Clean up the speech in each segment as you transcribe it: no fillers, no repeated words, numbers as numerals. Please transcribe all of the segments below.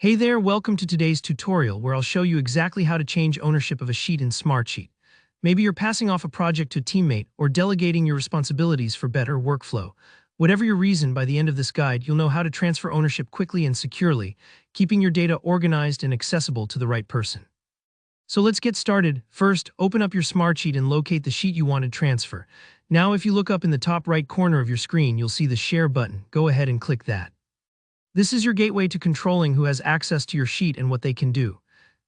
Hey there, welcome to today's tutorial where I'll show you exactly how to change ownership of a sheet in Smartsheet. Maybe you're passing off a project to a teammate or delegating your responsibilities for better workflow. Whatever your reason, by the end of this guide, you'll know how to transfer ownership quickly and securely, keeping your data organized and accessible to the right person. So let's get started. First, open up your Smartsheet and locate the sheet you want to transfer. Now, if you look up in the top right corner of your screen, you'll see the Share button. Go ahead and click that. This is your gateway to controlling who has access to your sheet and what they can do.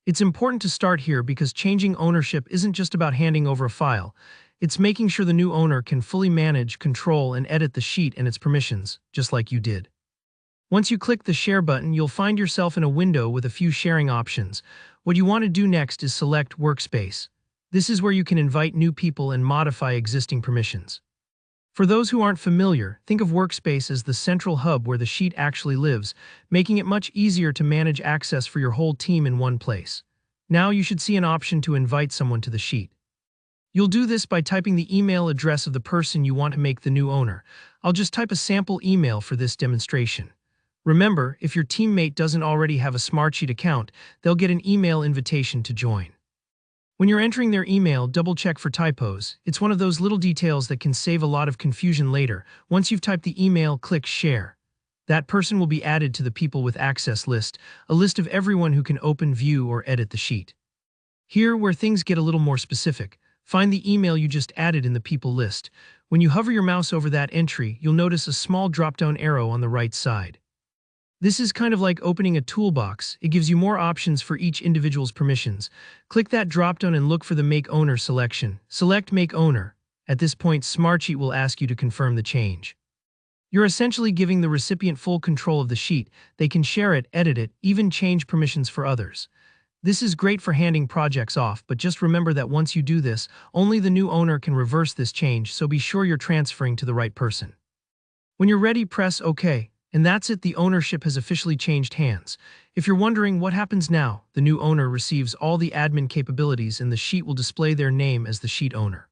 It's important to start here because changing ownership isn't just about handing over a file. It's making sure the new owner can fully manage, control, and edit the sheet and its permissions, just like you did. Once you click the Share button, you'll find yourself in a window with a few sharing options. What you want to do next is select Workspace. This is where you can invite new people and modify existing permissions. For those who aren't familiar, think of Workspace as the central hub where the sheet actually lives, making it much easier to manage access for your whole team in one place. Now you should see an option to invite someone to the sheet. You'll do this by typing the email address of the person you want to make the new owner. I'll just type a sample email for this demonstration. Remember, if your teammate doesn't already have a Smartsheet account, they'll get an email invitation to join. When you're entering their email, double-check for typos. It's one of those little details that can save a lot of confusion later. Once you've typed the email, click Share. That person will be added to the People with Access list, a list of everyone who can open, view, or edit the sheet. Here, where things get a little more specific, find the email you just added in the People list. When you hover your mouse over that entry, you'll notice a small drop-down arrow on the right side. This is kind of like opening a toolbox. It gives you more options for each individual's permissions. Click that dropdown and look for the Make Owner selection. Select Make Owner. At this point, Smartsheet will ask you to confirm the change. You're essentially giving the recipient full control of the sheet. They can share it, edit it, even change permissions for others. This is great for handing projects off, but just remember that once you do this, only the new owner can reverse this change, so be sure you're transferring to the right person. When you're ready, press OK. And that's it, the ownership has officially changed hands. If you're wondering what happens now, the new owner receives all the admin capabilities and the sheet will display their name as the sheet owner.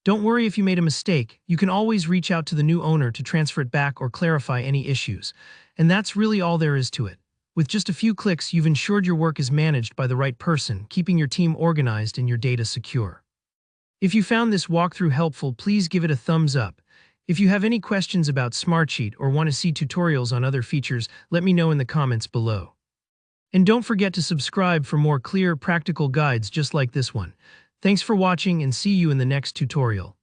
Don't worry if you made a mistake, you can always reach out to the new owner to transfer it back or clarify any issues. And that's really all there is to it. With just a few clicks, you've ensured your work is managed by the right person, keeping your team organized and your data secure. If you found this walkthrough helpful, please give it a thumbs up. If you have any questions about Smartsheet or want to see tutorials on other features, let me know in the comments below. And don't forget to subscribe for more clear, practical guides just like this one. Thanks for watching and see you in the next tutorial.